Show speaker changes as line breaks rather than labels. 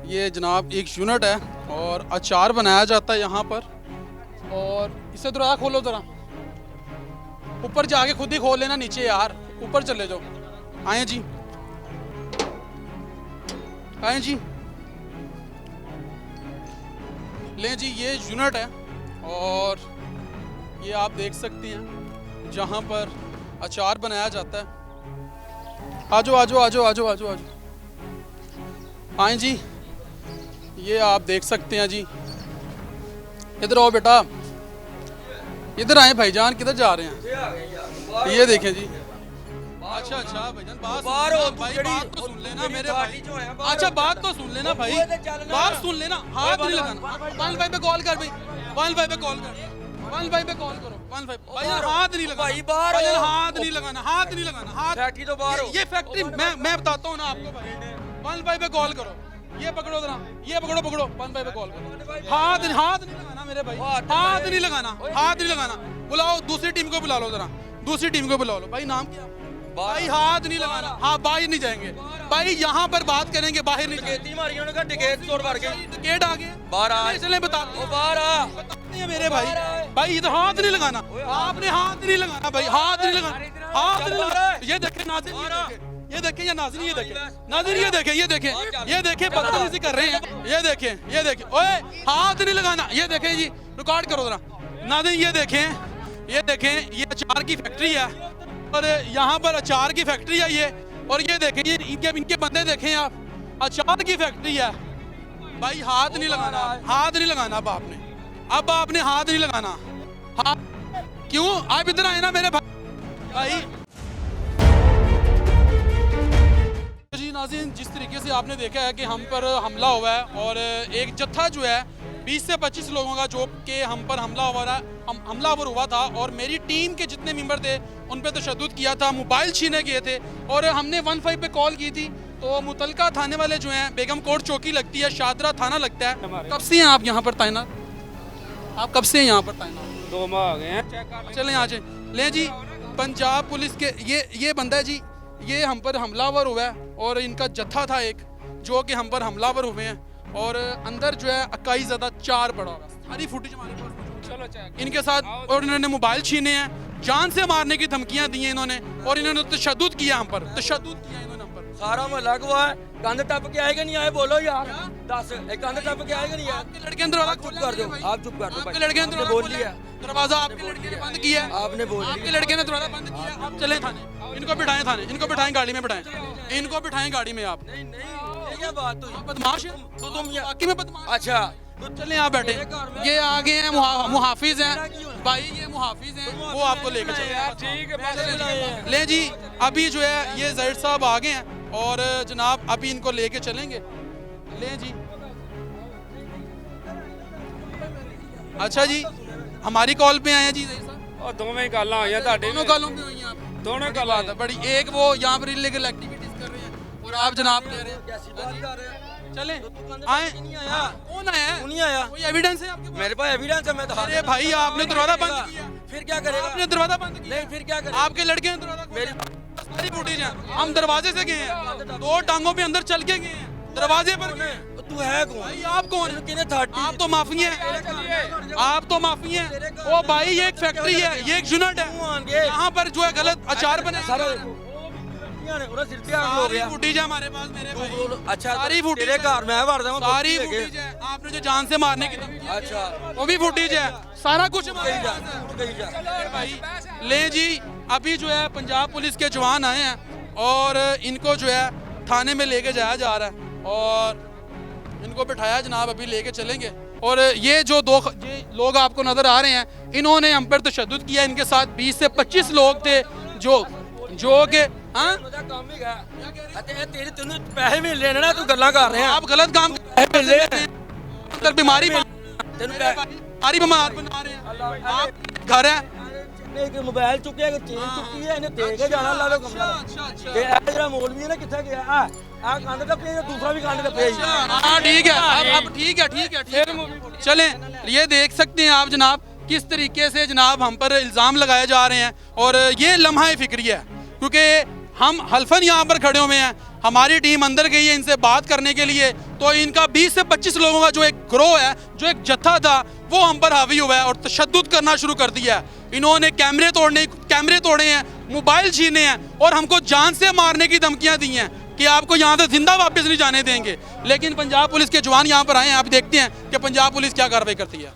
ये जनाब एक यूनिट है और अचार बनाया जाता है यहाँ पर। और इसे थोड़ा खोलो ज़रा, ऊपर जाके खुद ही खोल लेना, नीचे यार ऊपर चले जाओ। आए जी, आए जी, लें जी, ये यूनिट है और ये आप देख सकते हैं जहाँ पर अचार बनाया जाता है। आजो आजो आजो आजो आजो आजो, आए जी, ये आप देख सकते हैं जी। इधर आओ बेटा, इधर आए भाईजान, किधर जा रहे हैं? ये देखें जी। अच्छा अच्छा भाईजान, बात भाई, बात तो सुन लेना मेरे भाई। अच्छा बात तो सुन लेना भाई, बात सुन लेना, हाथ नहीं लगाना। वाइल भाई पे कॉल कर भाई, वाइल भाई पे कॉल कर, वाइल भाई पे कॉल करो। वाइल भाई भाईजान हाथ नहीं लगाना भाई, बाहर हाथ नहीं लगाना, हाथ नहीं लगाना, हाथ। फैक्ट्री तो बाहर, ये फैक्ट्री मैं बताता हूँ ना आपको भाई। वाइल भाई पे कॉल करो, ये पकड़ो जरा, ये पकड़ो पकड़ो, वाइल भाई पे कॉल करो। हाथ नहीं लगाना मेरे भाई, हाथ नहीं लगाना, हाथ नहीं लगाना। बुलाओ दूसरी टीम को, बुला लो जरा, दूसरी टीम को बुला लो। भाई नाम क्या? भाई हाथ नहीं लगाना। हाँ बाहर नहीं जाएंगे भाई, यहाँ पर बात करेंगे, बाहर नहीं जाएंगे। टिकट आ गए बाहर आ, चले बताते हैं, बाहर आ बताते हैं मेरे भाई। भाई इधर हाथ नहीं लगाना, आपने हाथ नहीं लगाना भाई, हाथ नहीं लगाना, हाथ नहीं लगाना। ये देखे नाज़रीन, ये देखें, ये नाज़रीन, ये देखें नाज़रीन, ये देखें, ये देखें, ये देखें, बदतमीजी कर रहे हैं। ये देखें, ये देखें, ओए हाथ नहीं लगाना। ये देखें जी, रिकॉर्ड करो जरा नाज़रीन, ये देखें, ये देखें, ये अचार की फैक्ट्री है और यहाँ पर अचार की फैक्ट्री है ये। और ये देखें, ये इनके बंदे देखें आप, अचार की फैक्ट्री है भाई। हाथ नहीं लगाना, हाथ नहीं लगाना अब आपने हाथ नहीं लगाना। हाथ क्यों? आप इधर आए ना मेरे भाई। जी नाज़रीन, जिस तरीके से आपने देखा है कि हम पर हमला हुआ है और एक जत्था जो है 20 से 25 लोगों का जो कि हम पर हमलावर हुआ था और मेरी टीम के जितने मेंबर थे उन पे तशद्दुद किया था, मोबाइल छीने गए थे और हमने 15 पे कॉल की थी। तो मुतलका थाने वाले जो हैं, बेगम कोट चौकी लगती है, शादरा थाना लगता है। कब से हैं आप यहाँ पर तैनात? आप कब से हैं यहाँ पर तैनात?
2 माह आ गए हैं।
चलें आ जाए। लें जी, पंजाब पुलिस के ये बंदा है जी, ये हम पर हमलावर हुआ है और इनका जत्था था एक जो कि हम पर हमलावर हुए हैं। और अंदर जो है 21 ज़्यादा 4 पड़ा हुआ, सारी फुटेज हमारे पास इनके साथ। और इन्होंने मोबाइल छीने हैं, जान से मारने की धमकियां दी हैं इन्होंने और इन्होंने तशद्दुद किया हम पर, तशद्दुद किया इन्होंने हम पर।
सारा मोहल्ला हुआ है, कंध टप के आएगा नहीं आए? बोलो यार, 10 एक कंध टप के आएगा नहीं आए?
आपके लड़के ने दरवाजा
चुप कर दो, आप चुप कर दो।
आपके लड़के ने
बोल लिया,
दरवाजा आपके लड़के ने बंद किया,
आपने बोल लिया,
आपके लड़के ने दरवाजा बंद किया। आप चले थाने, इनको बिठाएं थाने, इनको बिठाएं गाड़ी में, बिठाएं इनको, बिठाएं गाड़ी में। आप
नहीं नहीं, ये क्या बात हुई?
बदमाश है
तो तुम
बाकी में बदमाश।
अच्छा
तो चले आप बैठे, ये आगे हैं मुहाफिज हैं भाई, ये मुहाफिज हैं, वो आपको लेकर चले।
ठीक है,
ले जी, अभी जो है ये जहीर साहब आ गए हैं और जनाब अभी इनको लेके चलेंगे। ले जी, अच्छा जी, हमारी कॉल पे आए हैं जी जहीर साहब।
और दोवें ही गल्लां होईयां ਤੁਹਾਡੇ
दोनों कॉलों पे हुई हैं आप?
दोनों
बड़ी बात है बड़ी। एक वो यहाँ पर इलीगल एक्टिविटीज कर रहे हैं और आप जनाब कह रहे हैं
कैसी बात कर रहे हैं?
चले
तो
आए।
नहीं आया?
कौन आया है?
नहीं आया?
कोई एविडेंस है आपके पास?
मेरे पास एविडेंस है, मैं तो
अरे भाई आपने दरवाजा बंद किया,
फिर क्या करेगा?
आपने दरवाजा बंद किया,
नहीं फिर क्या करेगा?
आपके लड़के ने दरवाजा
मेरी
सारी फुटेज है, हम दरवाजे से गए हैं, 2 टांगों पे अंदर चल के गए हैं, दरवाजे पर गए हैं।
तू है कौन?
भाई आप कौन है?
किने 30?
आप तो माफी हैं, आप तो माफी हैं। ओ भाई ये एक फैक्ट्री है, ये एक यूनिट है, यहाँ पर जो है गलत अचार बने
सारा सिर पे आग हो
सारी
गया।
फुटेज है हमारे पास मेरे भाई।
अच्छा
सारी फुटेज
तेरे घर में भर दूंगा,
सारी फुटेज है, आपने जो जान से मारने की धमकी दी,
अच्छा
वो भी फुटेज है, सारा कुछ हमारे
कहीं जा,
पास है।
कहीं जा।
भाई ले जी, अभी जो है पंजाब पुलिस के जवान आए हैं और इनको जो है थाने में लेके जाया जा रहा है और इनको बिठाया जनाब, अभी लेके चलेंगे। और ये जो ये लोग आपको नजर आ रहे हैं, इन्होंने हम पर तशद्दुद किया। इनके साथ 20 से 25 लोग थे जो के हाँ
काम ही गया। तेरे तेन पैसे मिल रहे ना, तू गल्ला कर रहे हैं।
आप गलत काम
मिल रहे हैं,
कर बीमारी
तेन
बीमारी बीमार बना रहे हैं। आप घर है
एक मोबाइल चुके, चेन चुकी है, इन्हें दे के जाना ला लो कमरा। ते ए जरा मौलवी है ना, किथे गया? आ कांड का पे, दूसरा भी कांड का पे।
हाँ ठीक है, अब ठीक है, ठीक है, ठीक है। चलें, ये देख सकते हैं आप जनाब किस तरीके से जनाब हम पर इल्ज़ाम लगाए जा रहे हैं। और ये लम्हा फिक्री है क्योंकि हम हल्फन यहाँ पर खड़े हुए हैं, हमारी टीम अंदर गई है इनसे बात करने के लिए तो इनका 20 से 25 लोगों का जो एक ग्रोह है, जो एक जत्था था, वो हम पर हावी हुआ है और तशद्दुद करना शुरू कर दिया है। इन्होंने कैमरे तोड़े हैं, मोबाइल छीने हैं और हमको जान से मारने की धमकियां दी हैं कि आपको यहाँ से जिंदा वापस नहीं जाने देंगे। लेकिन पंजाब पुलिस के जवान यहाँ पर आए हैं, आप देखते हैं कि पंजाब पुलिस क्या कार्रवाई करती है।